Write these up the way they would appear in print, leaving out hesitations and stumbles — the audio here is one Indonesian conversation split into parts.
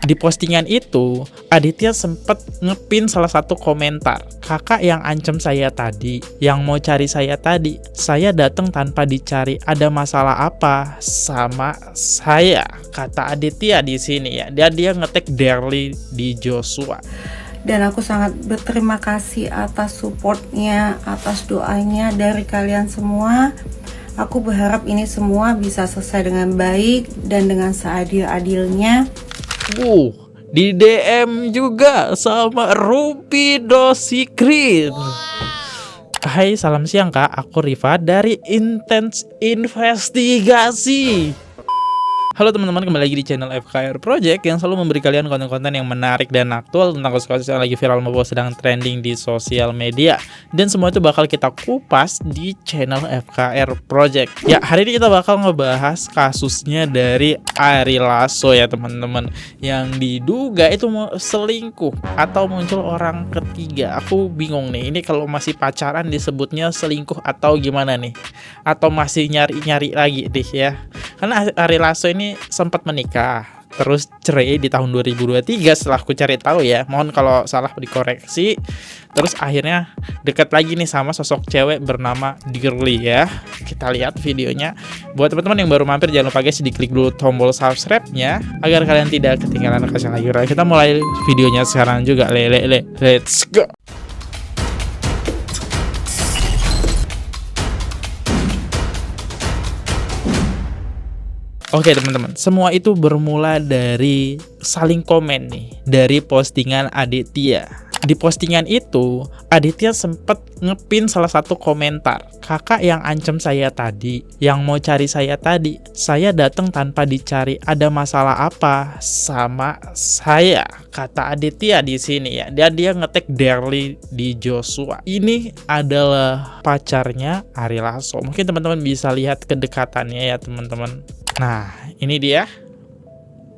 Di postingan itu, Aditya sempet ngepin salah satu komentar. Kakak yang ancam saya tadi, yang mau cari saya tadi, saya datang tanpa dicari. Ada masalah apa sama saya? Kata Aditya di sini ya. Dia ngetek Derly di Joshua. Dan aku sangat berterima kasih atas supportnya, atas doanya dari kalian semua. Aku berharap ini semua bisa selesai dengan baik dan dengan seadil-adilnya. Di DM juga sama Rupido Secret. Hai, salam siang kak, aku Riva dari Intense Investigasi. Halo teman-teman, kembali lagi di channel FKR Project yang selalu memberi kalian konten-konten yang menarik dan aktual tentang kasus-kasus yang lagi viral maupun sedang trending di sosial media. Dan semua itu bakal kita kupas di channel FKR Project. Ya, hari ini kita bakal ngebahas kasusnya dari Ari Lasso ya teman-teman, yang diduga itu selingkuh atau muncul orang ketiga. Aku bingung nih, ini kalau masih pacaran disebutnya selingkuh atau gimana nih? Atau masih nyari-nyari lagi deh ya. Karena Ari Lasso ini sempat menikah, terus cerai di tahun 2023 setelah aku cari tahu ya. Mohon kalau salah dikoreksi. Terus akhirnya dekat lagi nih sama sosok cewek bernama Derly ya. Kita lihat videonya. Buat teman-teman yang baru mampir, jangan lupa guys diklik dulu tombol subscribe-nya agar kalian tidak ketinggalan kasus yang lagi. Kita mulai videonya sekarang juga. Let's go. Oke teman-teman, semua itu bermula dari saling komen nih, dari postingan Aditya. Di postingan itu, Aditya sempet ngepin salah satu komentar. Kakak yang ancam saya tadi, yang mau cari saya tadi, saya datang tanpa dicari. Ada masalah apa sama saya? Kata Aditya di sini ya. Dia ngetek Derly di Joshua. Ini adalah pacarnya Ari Lasso. Mungkin teman-teman bisa lihat kedekatannya ya teman-teman. Nah, ini dia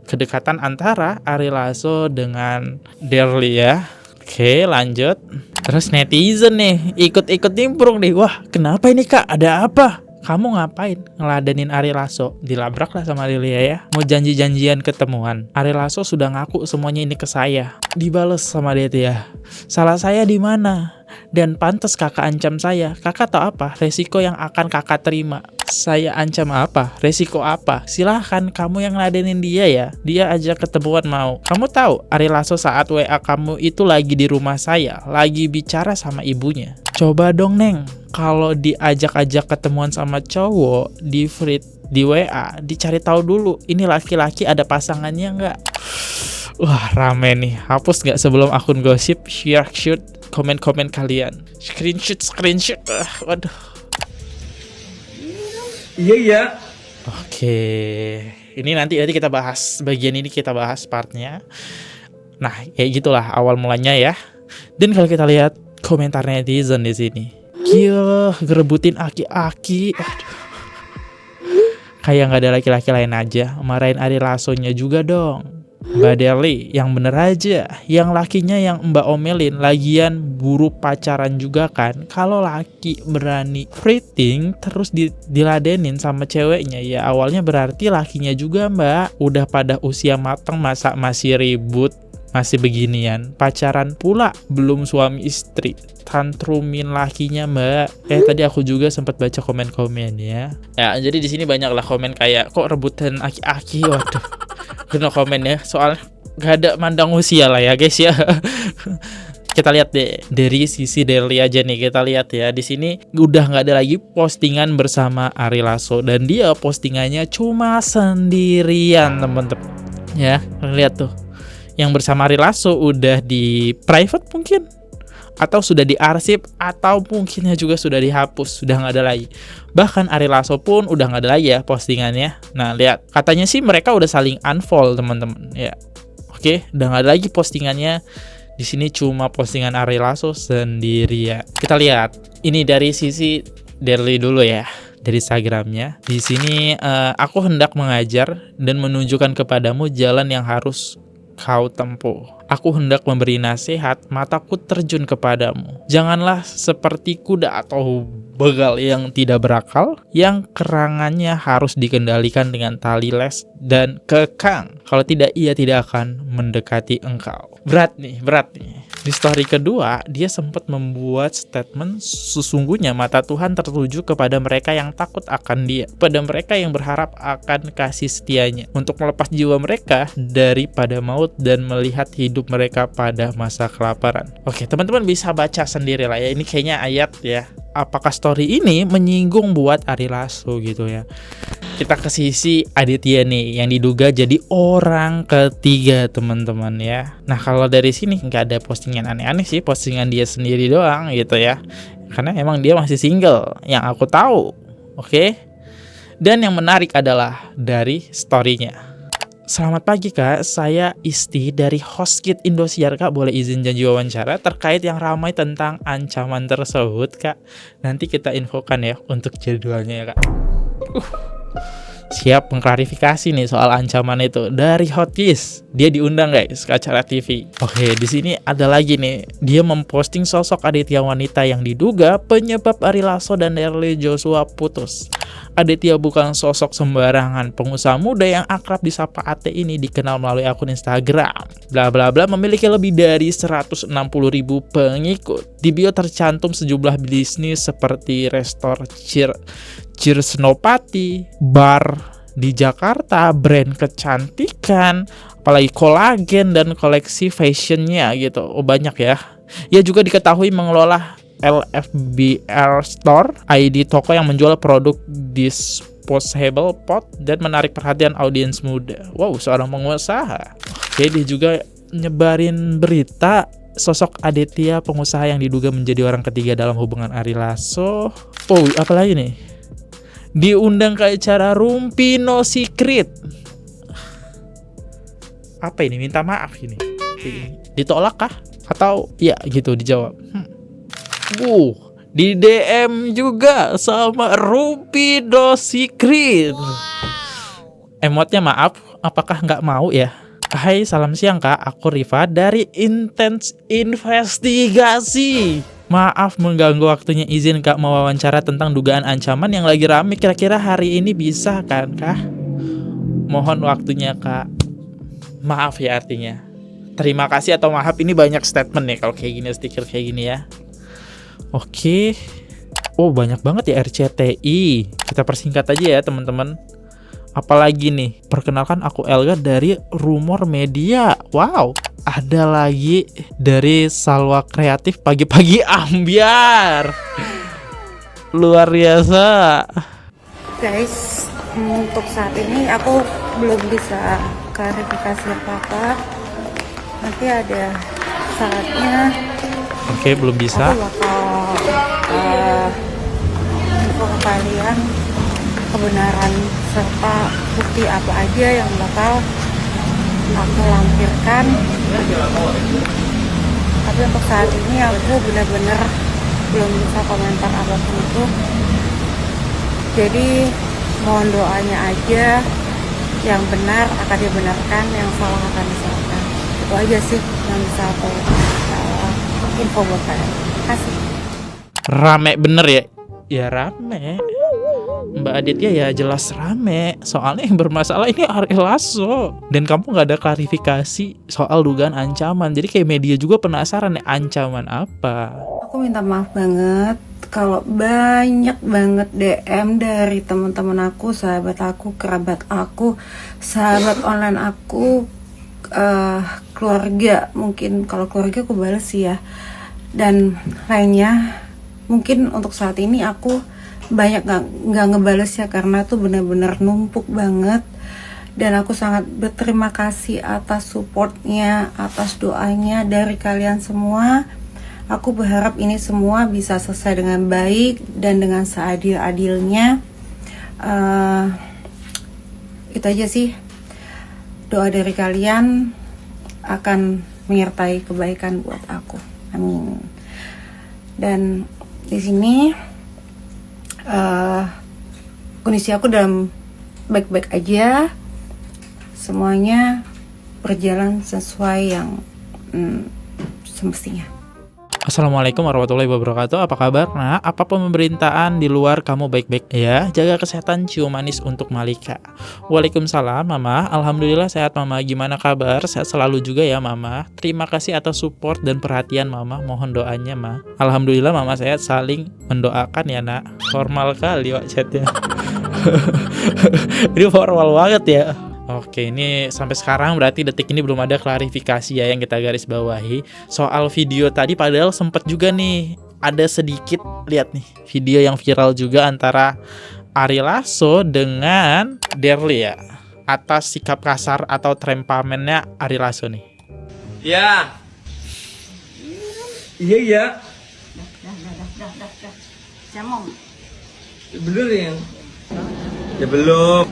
kedekatan antara Ari Lasso dengan Derly ya. Oke, lanjut. Terus netizen nih ikut-ikut nimbrung nih. Wah, kenapa ini kak? Ada apa? Kamu ngapain ngeladenin Ari Lasso? Dilabrak lah sama Lilia ya. Mau janji-janjian ketemuan. Ari Lasso sudah ngaku semuanya ini ke saya. Dibales sama dia. Salah saya di mana? Dan pantas kakak ancam saya. Kakak tahu apa resiko yang akan kakak terima? Saya ancam apa? Resiko apa? Silahkan kamu yang ngeladenin dia ya. Dia ajak ketemuan mau. Kamu tahu Ari Lasso saat WA kamu itu lagi di rumah saya, lagi bicara sama ibunya. Coba dong Neng, kalau diajak-ajak ketemuan sama cowok di WA, dicari tahu dulu ini laki-laki ada pasangannya nggak? Wah rame nih. Hapus nggak sebelum akun gosip share komen-komen kalian. Screenshot. Waduh. Iya. Oke, ini nanti kita bahas bagian ini, kita bahas partnya. Nah, kayak gitulah awal mulanya ya. Dan kalau kita lihat komentar netizen di sini, gila, ngerebutin aki-aki. Aduh. Kayak nggak ada laki-laki lain aja, marahin Ari Lasso-nya juga dong. Mbak Derly, yang bener aja, yang lakinya yang mbak omelin, lagian buru pacaran juga kan. Kalau laki berani flirting terus diladenin sama ceweknya, ya awalnya berarti lakinya juga mbak udah pada usia matang, masa masih ribut, masih beginian, pacaran pula belum suami istri, tantrumin lakinya mbak. Tadi aku juga sempat baca komen-komen ya. Ya jadi di sini banyak lah komen kayak kok rebutan aki-aki, waduh. Kena komen ya, soal gak ada mandang usia lah ya guys ya. Kita lihat deh dari sisi Derly aja nih, kita lihat ya di sini udah nggak ada lagi postingan bersama Ari Lasso dan dia postingannya cuma sendirian temen-temen ya. Lihat tuh, yang bersama Ari Lasso udah di private mungkin, atau sudah diarsip, atau mungkinnya juga sudah dihapus, sudah nggak ada lagi. Bahkan Ari Lasso pun udah nggak ada lagi ya postingannya. Nah lihat, katanya sih mereka udah saling unfollow teman-teman ya. Oke, udah nggak ada lagi postingannya. Di sini cuma postingan Ari Lasso sendiri ya. Kita lihat ini dari sisi Derly dulu ya, dari Instagramnya. Di sini aku hendak mengajar dan menunjukkan kepadamu jalan yang harus kau tempuh. Aku hendak memberi nasihat, mataku terjun kepadamu. Janganlah seperti kuda atau begal yang tidak berakal, yang kerangannya harus dikendalikan dengan tali les dan kekang. Kalau tidak, ia tidak akan mendekati engkau. Berat nih. Di story kedua, dia sempat membuat statement, sesungguhnya mata Tuhan tertuju kepada mereka yang takut akan Dia, pada mereka yang berharap akan kasih setianya, untuk melepas jiwa mereka daripada maut dan melihat hidup mereka pada masa kelaparan. Oke, teman-teman bisa baca sendiri lah ya, ini kayaknya ayat ya. Apakah story ini menyinggung buat Ari Lasso gitu ya. Kita ke sisi Aditya nih, yang diduga jadi orang ketiga teman-teman ya. Nah kalau dari sini nggak ada postingan aneh-aneh sih, postingan dia sendiri doang gitu ya. Karena emang dia masih single, yang aku tahu. Oke. Dan yang menarik adalah dari story-nya. Selamat pagi Kak, saya Isti dari Hostkit Indosiar Kak, boleh izin janji wawancara terkait yang ramai tentang ancaman tersebut Kak. Nanti kita infokan ya untuk jadwalnya ya Kak. Siap mengklarifikasi nih soal ancaman itu dari Hotkeys. Dia diundang guys ke acara TV. Oke, di sini ada lagi nih. Dia memposting sosok Aditya wanita yang diduga penyebab Ari Lasso dan Erly Joshua putus. Aditya bukan sosok sembarangan. Pengusaha muda yang akrab disapa Ate ini dikenal melalui akun Instagram. Bla bla bla, memiliki lebih dari 160.000 pengikut. Di bio tercantum sejumlah bisnis seperti restoran Senopati, bar di Jakarta, brand kecantikan, apalagi kolagen dan koleksi fashionnya gitu. Oh banyak ya. Ia juga diketahui mengelola LFBR Store, ID toko yang menjual produk disposable pot dan menarik perhatian audiens muda. Wow, seorang pengusaha. Oke, dia juga nyebarin berita sosok Aditya, pengusaha yang diduga menjadi orang ketiga dalam hubungan Ari Lasso. Oh, apalagi nih? Diundang ke acara Rumpi No Secret. Apa ini? Minta maaf ini. Ditolak kah? Atau ya gitu dijawab. Di DM juga sama Rumpi No Secret. Emotnya maaf, apakah nggak mau ya? Hai, salam siang Kak, aku Riva dari Intense Investigasi. Maaf mengganggu waktunya, izin Kak mau wawancara tentang dugaan ancaman yang lagi rame. Kira-kira hari ini bisa kan Kak? Mohon waktunya Kak. Maaf ya artinya. Terima kasih atau maaf, ini banyak statement nih kalau kayak gini, stiker kayak gini ya. Oke. Oh banyak banget ya RCTI. Kita persingkat aja ya teman-teman. Apalagi nih, perkenalkan aku Elga dari Rumor Media. Wow, ada lagi dari Salwa Kreatif Pagi-Pagi Ambiar. Luar biasa. Guys, untuk saat ini aku belum bisa klarifikasi apa-apa. Nanti ada saatnya. Oke, belum bisa. Aku bakal info ke kalian kebenaran serta bukti apa aja yang bakal aku lampirkan. Tapi untuk saat ini aku benar-benar belum bisa komentar apapun itu. Jadi mohon doanya aja, yang benar akan dibenarkan, yang salah akan disalahkan. Itu aja sih yang bisa aku info buat kalian. Terima kasih. Rame bener ya? Ya rame. Mbak Aditya ya jelas rame. Soalnya yang bermasalah ini Ari Lasso. Dan kamu gak ada klarifikasi soal dugaan ancaman. Jadi kayak media juga penasaran nih, ancaman apa. Aku minta maaf banget kalau banyak banget DM dari teman-teman aku, sahabat aku, kerabat aku, sahabat online aku, keluarga. Mungkin kalau keluarga aku balas sih ya. Dan lainnya. Mungkin untuk saat ini aku banyak nggak ngebales ya, karena tuh benar-benar numpuk banget. Dan aku sangat berterima kasih atas supportnya, atas doanya dari kalian semua. Aku berharap ini semua bisa selesai dengan baik dan dengan seadil-adilnya. Itu aja sih. Doa dari kalian akan menyertai kebaikan buat aku. Amin. Dan di sini kondisi aku dalam baik-baik aja. Semuanya berjalan sesuai yang semestinya. Assalamualaikum warahmatullahi wabarakatuh. Apa kabar? Nah, apa pemerintahan di luar kamu baik-baik ya? Jaga kesehatan, cium manis untuk Malika. Waalaikumsalam, Mama. Alhamdulillah sehat, Mama. Gimana kabar? Sehat selalu juga ya, Mama. Terima kasih atas support dan perhatian, Mama. Mohon doanya, Ma. Alhamdulillah, Mama sehat, saling mendoakan ya, Nak. Formal kali wak chatnya. Ini formal banget ya. Oke, ini sampai sekarang berarti detik ini belum ada klarifikasi ya yang kita garis bawahi soal video tadi, padahal sempet juga nih ada sedikit, lihat nih video yang viral juga antara Ari Lasso dengan Derly ya, atas sikap kasar atau trempamennya Ari Lasso nih. Ya. Iya. Jamong. Belum ya? Ya belum.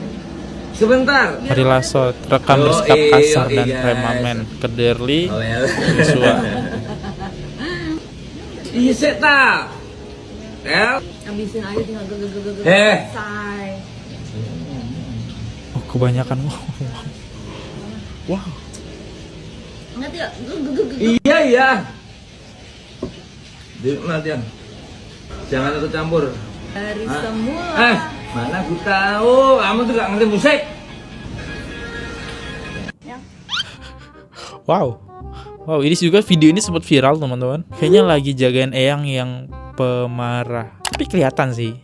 Sebentar. Ari Lasso rekam bersikap kasar dan tremamen ke Derly Joshua. Iya seta. Habisin aja tinggal selesai. Oh, kebanyakan wow. Ngerti gak? Iya. Di latihan. Jangan ikut campur. Dari semula. Mana aku tahu, kamu tuh gak ngerti musik. Wow, ini juga video ini sempat viral teman-teman. Kayaknya lagi jagain Eyang yang pemarah. Tapi kelihatan sih,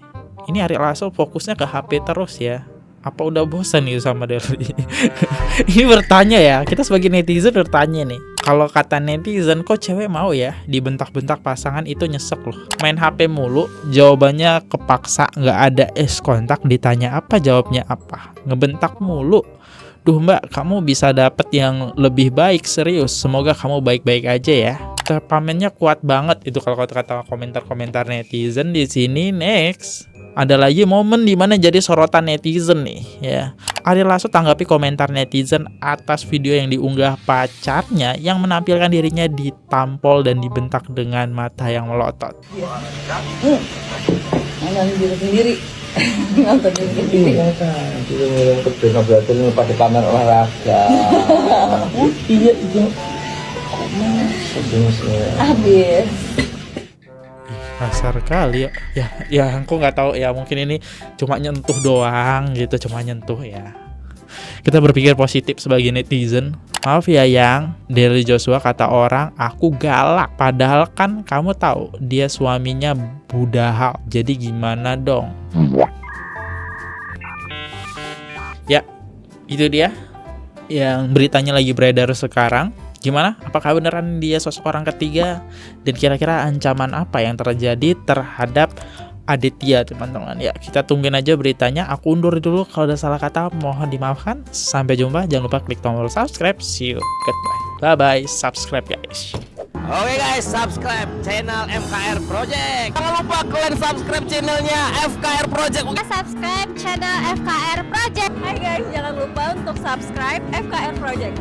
ini Ari Lasso fokusnya ke HP terus ya. Apa udah bosan nih sama Derly? Ini bertanya ya, kita sebagai netizen bertanya nih. Kalau kata netizen, kok cewek mau ya dibentak-bentak pasangan, itu nyesek loh. Main HP mulu, jawabannya kepaksa, nggak ada kontak, ditanya apa jawabnya apa. Ngebentak mulu. Duh mbak, kamu bisa dapet yang lebih baik, serius. Semoga kamu baik-baik aja ya. Pamennya kuat banget itu kalau kata komentar-komentar netizen di sini. Next, ada lagi momen dimana jadi sorotan netizen nih ya. Ari Lasso tanggapi komentar netizen atas video yang diunggah pacarnya yang menampilkan dirinya ditampol dan dibentak dengan mata yang melotot. Nonton diri sendiri. Nonton diri sendiri. Kedua berarti lupa di pamer olahraga. Iya itu. Habis. Kasar kali ya aku nggak tahu ya, mungkin ini cuma nyentuh doang gitu, cuma nyentuh ya. Kita berpikir positif sebagai netizen. Maaf ya Yang, Derly Joshua kata orang aku galak, padahal kan kamu tahu dia suaminya budahal, jadi gimana dong? Ya itu dia yang beritanya lagi beredar sekarang. Gimana? Apakah beneran dia sosok orang ketiga? Dan kira-kira ancaman apa yang terjadi terhadap Aditya, teman-teman? Ya, kita tungguin aja beritanya. Aku undur dulu, kalau ada salah kata mohon dimaafkan. Sampai jumpa, jangan lupa klik tombol subscribe. See you, goodbye. Bye-bye, subscribe guys. Oke guys, subscribe channel FKR Project. Jangan lupa kalian subscribe channelnya FKR Project. Subscribe channel FKR Project. Hai guys, jangan lupa untuk subscribe FKR Project.